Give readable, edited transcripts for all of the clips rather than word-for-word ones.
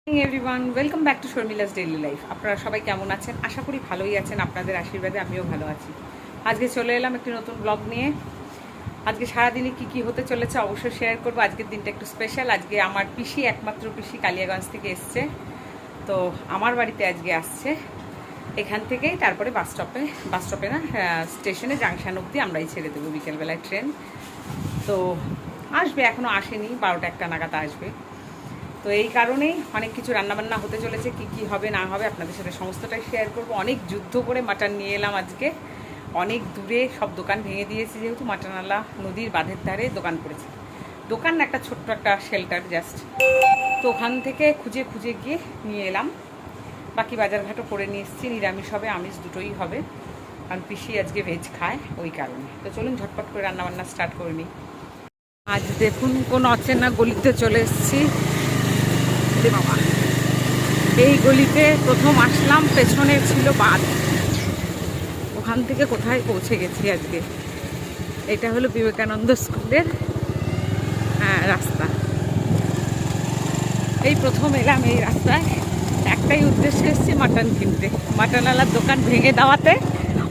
Everyone, welcome back to Sharmila's daily life. আপনারা সবাই কেমন আছেন? আশা করি ভালোই আছেন। আপনাদের আশীর্বাদে আমিও ভালো আছি। আজকে চলে এলাম একটি নতুন ব্লগ নিয়ে। আজকে সারাদিনে কি হতে চলেছে অবশ্যই শেয়ার করবো। আজকের দিনটা একটু স্পেশাল। আজকে আমার পিসি, একমাত্র পিসি কালিয়াগঞ্জ থেকে এসছে। তো আমার বাড়িতে আজকে আসছে। এখান থেকেই তারপরে বাস স্টপে না, স্টেশনে জাংশন অবধি আমরাই ছেড়ে দেবো বিকেলবেলায় ট্রেন। তো আসবে, এখনও আসেনি, 12টা-1টা নাগাদ আসবে। তো এই কারণেই অনেক কিছু রান্নাবান্না হতে চলেছে। কি হবে না হবে আপনাদের সাথে সমস্তটাই শেয়ার করব। অনেক যুদ্ধ করে মাটন নিয়ে এলাম আজকে। অনেক দূরে সব দোকান ভেঙে দিয়েছি, যেহেতু মাটনওয়ালা নদীর বাঁধের ধারে দোকান করেছে। দোকান একটা ছোট্ট একটা শেল্টার জাস্ট। তো ওখান থেকে খুঁজে গিয়ে নিয়ে এলাম। বাকি বাজারঘাটও করে নিয়ে এসেছি। নিরামিষ হবে, আমিষ দুটোই হবে, কারণ পিসি আজকে ভেজ খায়, ওই কারণে। তো চলুন ঝটপট করে রান্নাবান্না স্টার্ট করে নিই। আজ দেখুন কোন অচেনা গলিতে চলে এসেছি। বাবা, এই গলিতে প্রথম আসলাম, পেছনে ছিল বাঁধ। ওখান থেকে কোথায় পৌঁছে গেছি আজকে। এটা হলো বিবেকানন্দ স্কুলের রাস্তা। এই প্রথম এলাম এই রাস্তায়। একটাই উদ্দেশ্যে এসেছি, মাটন কিনতে। মাটনওয়ালার দোকান ভেঙে দেওয়াতে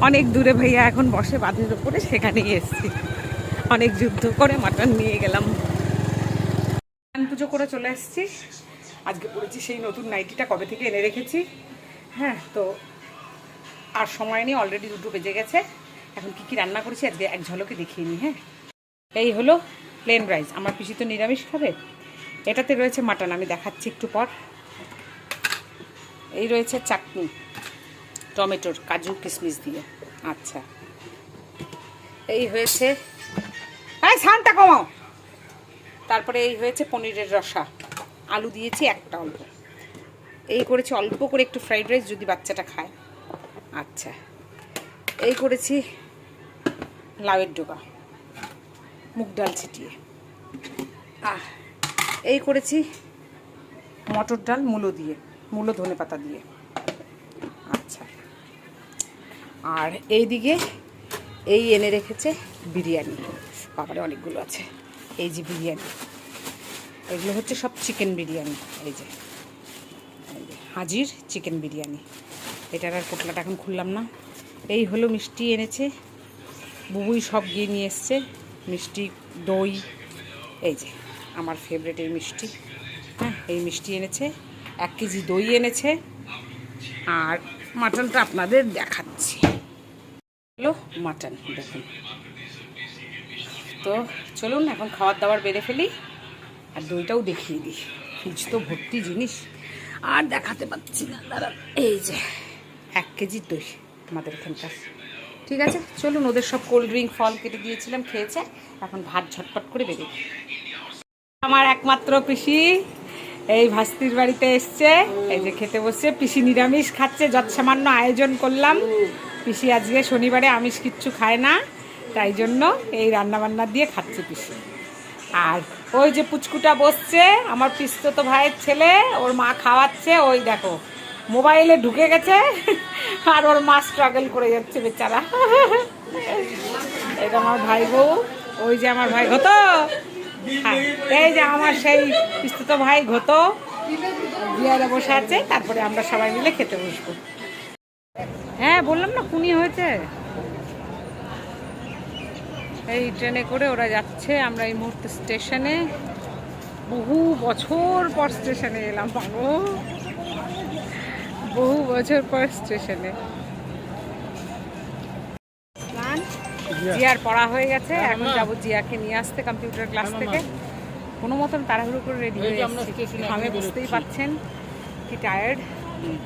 অনেক দূরে ভাইয়া এখন বসে বাঁধের ওপরে, সেখানেই এসেছি। অনেক যুদ্ধ করে মাটন নিয়ে গেলাম। পুজো করে চলে এসেছি। আজকে পড়েছি সেই নতুন নাইটিটা, কবে থেকে এনে রেখেছি। হ্যাঁ, তো আর সময় নেই, অলরেডি 2টো বেজে গেছে। এখন কি রান্না করেছি আজকে এক ঝলকে দেখিয়ে নিই। হ্যাঁ, এই হলো প্লেন রাইস। আমার পিসি তো নিরামিষ খাবে। এটাতে রয়েছে মাটন, আমি দেখাচ্ছি একটু পর। এই রয়েছে চাটনি, টমেটোর, কাজু কিশমিশ দিয়ে। আচ্ছা, এই হয়েছে সানটা কমাও। তারপরে এই হয়েছে পনিরের রসা, আলু দিয়েছি একটা অল্প। এই করেছি অল্প করে একটু ফ্রাইড রাইস, যদি বাচ্চাটা খায়। আচ্ছা, এই করেছি লাউয়ের ডোকা, মুগ ডাল ছিটিয়ে। এই করেছি মটর ডাল মূলো ধনে পাতা দিয়ে। আচ্ছা, আর এইদিকে এই এনে রেখেছে বিরিয়ানি। বাবারে অনেকগুলো আছে। এই যে বিরিয়ানি, এগুলো হচ্ছে সব চিকেন বিরিয়ানি। এই যে হাজির চিকেন বিরিয়ানি। এটার আর পোটলাটা এখন খুললাম না। এই হলো মিষ্টি এনেছে বুবুই, সব গিয়ে নিয়ে এসছে। মিষ্টি, দই, এই যে আমার ফেভারিট এই মিষ্টি। হ্যাঁ, এই মিষ্টি এনেছে, 1 কেজি দই এনেছে। আর মাটনটা আপনাদের দেখাচ্ছি। হলো মাটন, দেখুন। তো চলুন এখন খাবার দাবার বেড়ে ফেলি, আর দইটাও দেখিয়ে দিই। ফ্রিজ তো ভর্তি জিনিস, আর দেখাতে পাচ্ছি না। দাঁড়ান, এই যে 1 কেজি দই আমাদের এখানকার। ঠিক আছে, চলুন। ওদের সব কোল্ড ড্রিঙ্ক ফল কেটে দিয়েছিলাম, খেয়েছে। এখন ভাত ঝটপট করে বেড়ে। আমার একমাত্র পিসি এই ভাস্তির বাড়িতে এসছে। এই যে খেতে বসছে। পিসি নিরামিষ খাচ্ছে, যৎসামান্য আয়োজন করলাম। পিসি আজকে শনিবারে আমিষ কিচ্ছু খায় না, তাই জন্য এই রান্নাবান্না দিয়ে খাচ্ছে পিসি। আর ওই যে পুচকুটা বসছে, আমার পিস্তত ভাইয়ের ছেলে, ওর মা খাওয়াচ্ছে। ওই দেখো মোবাইলে ঢুকে গেছে, আর ওর মা স্ট্রাগল করে যাচ্ছে বেচারা। এটা আমার ভাই বউ। ওই যে আমার ভাই ঘত, এই যে আমার সেই পিস্তত ভাই ঘত বিয়ারে বসে আছে। তারপরে আমরা সবাই মিলে খেতে বসবো। হ্যাঁ, বললাম না খুনি হয়েছে। এই ট্রেনে করে ওরা যাচ্ছে, আমরা এই মুহূর্তে স্টেশনে। বহু বছর পর স্টেশনে এলাম, পাবো বহু বছর পর স্টেশনে। জিয়ার পড়া হয়ে গেছে, এখন যাবো জিয়াকে নিয়ে আসতে কম্পিউটার ক্লাস থেকে। কোনো মতন তাড়াহুড়ো করে রেডি হয়ে যাচ্ছি। আমি বুঝতেই পাচ্ছেন কি টায়ার্ড।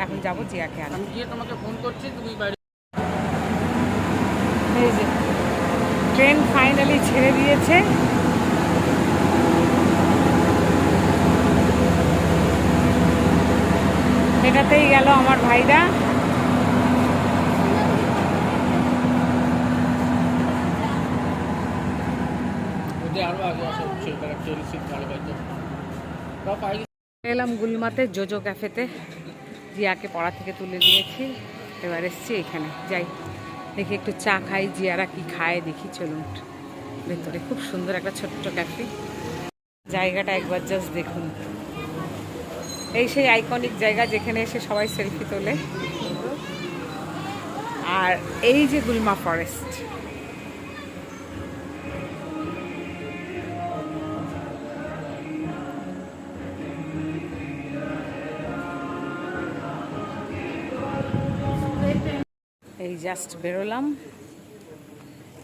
এখন যাবো জিয়াকে আনতে। আমি গিয়ে তোমাকে ফোন করছি, তুমি বাড়ি। এই যে ট্রেন ফাইনালি ছেড়ে দিয়েছে। এটাতেই গেল আমার ভাইরা। এলাম গুলমাতে জোজো ক্যাফেতে। জিয়াকে পড়া থেকে তুলে নিয়েছি, এবার এসছি এখানে। যাই দেখি একটু চা খাই, জিয়ারা কি খায় দেখি। চলুন ভেতরে, খুব সুন্দর একটা ছোট্ট ক্যাফে। জায়গাটা একবার জাস্ট দেখুন। এই সেই আইকনিক জায়গা যেখানে এসে সবাই সেলফি তোলে। আর এই যে গুলমা ফরেস্ট, এই জাস্ট বেরোলাম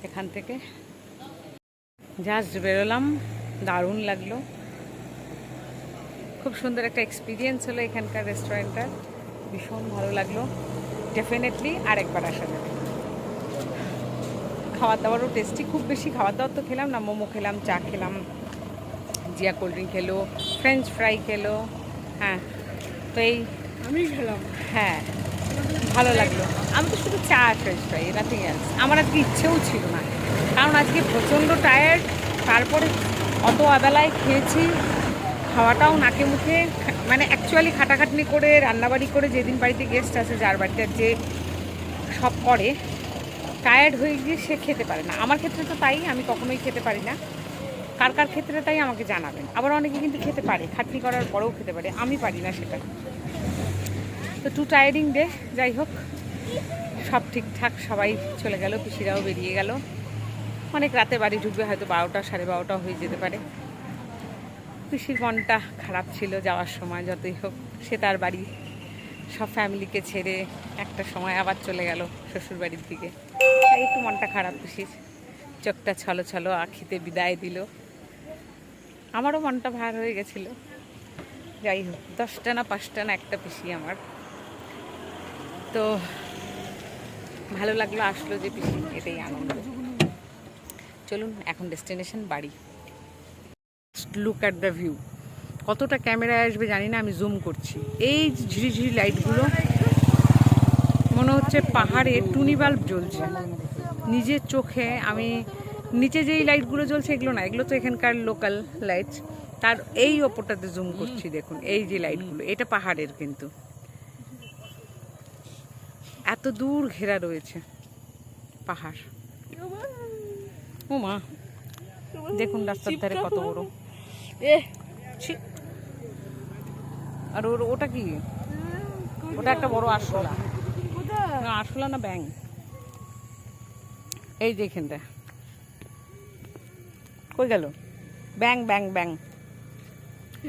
এখান থেকে, জাস্ট বেরোলাম, দারুণ লাগলো, খুব সুন্দর একটা এক্সপিরিয়েন্স হলো এখানকার রেস্টুরেন্টটার, ভীষণ ভালো লাগলো। ডেফিনেটলি আরেকবার আসা যাবে। খাবার দাবারও টেস্টি, খুব বেশি খাবার দাবার তো খেলাম না, মোমো খেলাম, চা খেলাম, জিয়া কোল্ড ড্রিঙ্ক খেলো, ফ্রেঞ্চ ফ্রাই খেলো। হ্যাঁ, তো এই আমি খেলাম। হ্যাঁ, ভালো লাগলো। আমি তো শুধু চা আর ফ্রেঞ্চ ফ্রাই, নাথিং এলস। আমার আজকে ইচ্ছেও ছিল না, কারণ আজকে প্রচণ্ড টায়ার্ড। তারপরে অত আবেলায় খেয়েছি, খাওয়াটাও নাকে মুখে, মানে অ্যাকচুয়ালি খাটাখাটনি করে রান্নাবাড়ি করে যেদিন বাড়িতে গেস্ট আছে, যার বাড়িতে যে সব করে, টায়ার্ড হয়ে গিয়ে সে খেতে পারে না। আমার ক্ষেত্রে তো তাই, আমি কখনোই খেতে পারি না। কার কার ক্ষেত্রে তাই আমাকে জানাবেন। আবার অনেকে কিন্তু খেতে পারে, খাটনি করার পরেও খেতে পারে, আমি পারি না সেটা। তো টু টায়ারিং ডে, যাই হোক সব ঠিকঠাক, সবাই চলে গেল, পিসিরাও বেরিয়ে গেল। অনেক রাতে বাড়ি ঢুকবে, হয়তো 12টা 12:30 হয়ে যেতে পারে। পিসির মনটা খারাপ ছিল যাওয়ার সময়, যতই হোক সে তার বাড়ি সব ফ্যামিলিকে ছেড়ে একটা সময় আবার চলে গেল শ্বশুর বাড়ির দিকে, তাই একটু মনটা খারাপ পিসির, চোখটা ছলো ছলো আখিতে বিদায় দিল। আমারও মনটা ভার হয়ে গেছিল। যাই হোক, 10টা না 5টা না একটা পিসি আমার, তো ভালো লাগলো, আসলো যে পিসি, এটাই আনন্দ। চলুন এখন ডেস্টিনেশন বাড়ি। Look at the view. কতটা ক্যামেরায় আসবে জানি না, আমি জুম করছি। এই ঝিরিঝিরি লাইটগুলো মনে হচ্ছে পাহাড়ে টুনি বাল্ব জ্বলছে নিজের চোখে। আমি নিচে যেই লাইটগুলো জ্বলছে এগুলো না, এগুলো তো এখানকার লোকাল লাইটস। তার এই ওপরটাতে জুম করছি, দেখুন এই যে লাইটগুলো, এটা পাহাড়ের, কিন্তু এত দূর ঘেরা রয়েছে পাহাড়। ও মা, দেখুন রাস্তার ধারে কত বড়। ছি। আর ওটা কি? ওটা একটা বড় আরশোলা। না আরশোলা না, ব্যাং। এই যে এখানটা কই গেল? ব্যাং ব্যাং ব্যাং,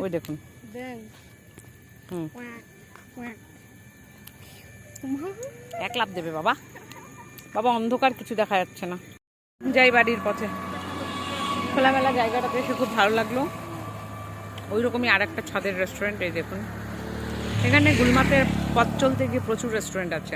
ওই দেখুন। হুম, এক লাফ দেবে বাবা। বাবা অন্ধকার, কিছু দেখা যাচ্ছে না। যাই বাড়ির পথে, খোলামেলা জায়গাটাতে এসে খুব ভালো লাগলো। ওই রকমই আর একটা ছাদের রেস্টুরেন্ট, এই দেখুন। এখানে গুলমাতে পথ চলতে গিয়ে প্রচুর রেস্টুরেন্ট আছে।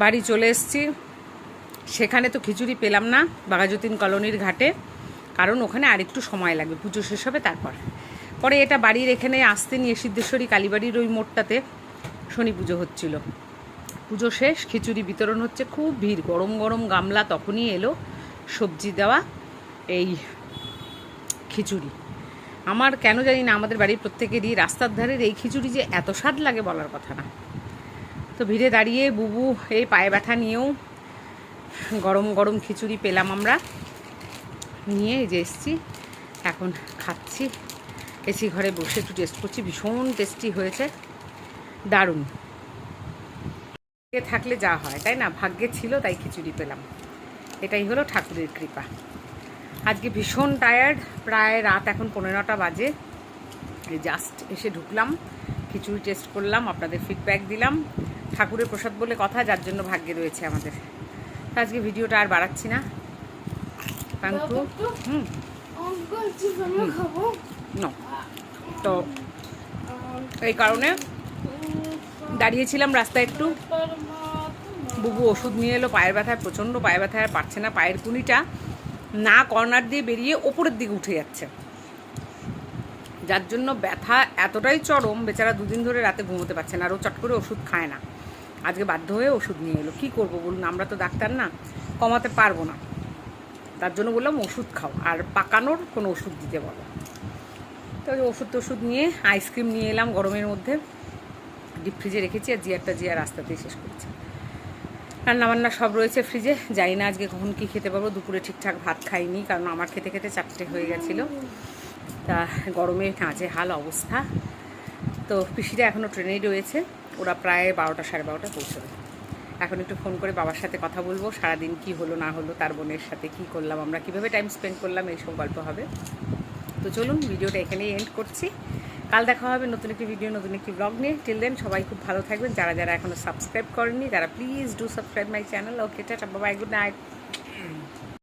বাড়ি চলে এসেছি। সেখানে তো খিচুড়ি পেলাম না বাঘাযতীন কলোনির ঘাটে, কারণ ওখানে আরেকটু সময় লাগবে, পুজো শেষ হবে তারপর। পরে এটা বাড়ির এখানে আসতে নিয়ে সিদ্ধেশ্বরী কালীবাড়ির ওই মোড়টাতে শনি পুজো হচ্ছিল। পুজো শেষ, খিচুড়ি বিতরণ হচ্ছে, খুব ভিড়, গরম গরম গামলা তখনই এলো সবজি দেওয়া এই খিচুড়ি। আমার কেন জানি না, আমাদের বাড়ির প্রত্যেকেরই রাস্তার ধারের এই খিচুড়ি যে এত স্বাদ লাগে বলার কথা না। তো ভিড়ে দাঁড়িয়ে বুবু এই পায়ে ব্যথা নিয়েও গরম গরম খিচুড়ি পেলাম আমরা, নিয়ে যে এসছি, এখন খাচ্ছি। এসি ঘরে বসে একটু টেস্ট করছি, ভীষণ টেস্টি হয়েছে, দারুণ। ভাগ্যে থাকলে যা হয়, তাই না? ভাগ্যে ছিল তাই খিচুড়ি পেলাম, এটাই হলো ঠাকুরের কৃপা। আজকে ভীষণ টায়ার্ড, প্রায় রাত এখন 9:15 বাজে। জাস্ট এসে ঢুকলাম, খিচুড়ি টেস্ট করলাম, আপনাদের ফিডব্যাক দিলাম। ঠাকুরের প্রসাদ বলে কথা, যার জন্য ভাগ্যে রয়েছে আমাদের। তো আজকে ভিডিওটা আর বাড়াচ্ছি না। পাঙ্কু নো, তো এই কারণে দাঁড়িয়েছিলাম রাস্তায় একটু। বুবু ওষুধ নিয়ে এলো পায়ের ব্যথায়, প্রচণ্ড পায়ের ব্যথায়, আর পারছে না। পায়ের কুনিটা না কর্নার দিয়ে বেরিয়ে ওপরের দিকে উঠে যাচ্ছে, যার জন্য ব্যথা এতটাই চরম, বেচারা দুদিন ধরে রাতে ঘুমোতে পারছে না। আর ও চট করে ওষুধ খায় না, আজকে বাধ্য হয়ে ওষুধ নিয়ে এলো। কী করবো বলুন, আমরা তো ডাক্তার না, কমাতে পারবো না। তার জন্য বললাম ওষুধ খাও, আর পাকানোর কোনো ওষুধ দিতে বলো। তো ওষুধ নিয়ে আইসক্রিম নিয়ে এলাম গরমের মধ্যে, ডিপ ফ্রিজে রেখেছি। আর জিয়া রাস্তাতেই শেষ করেছি। রান্নাবান্না সব রয়েছে ফ্রিজে, জানি না আজকে কখন কী খেতে পারবো। দুপুরে ঠিকঠাক ভাত খাইনি, কারণ আমার খেতে 4টে হয়ে গেছিলো। তা গরমে নাজেহাল অবস্থা। তো পিসিরা এখনও ট্রেনেই রয়েছে, ওরা প্রায় 12টা সাড়ে 12টায় পৌঁছবে। এখন একটু ফোন করে বাবার সাথে কথা বলবো, সারাদিন কি হলো না হলো, তার বোনের সাথে কি করলাম, আমরা কীভাবে টাইম স্পেন্ড করলাম, এইসব গল্প হবে। তো চলুন, ভিডিওটা এখানেই এন্ড করছি। কাল দেখা হবে নতুন একটি ভিডিও, নতুন একটি ব্লগ নিয়ে। টিল দেন সবাই খুব ভালো থাকবেন। যারা এখনও সাবস্ক্রাইব করেননি তারা please do subscribe my channel. Okay, tata, bye, good night.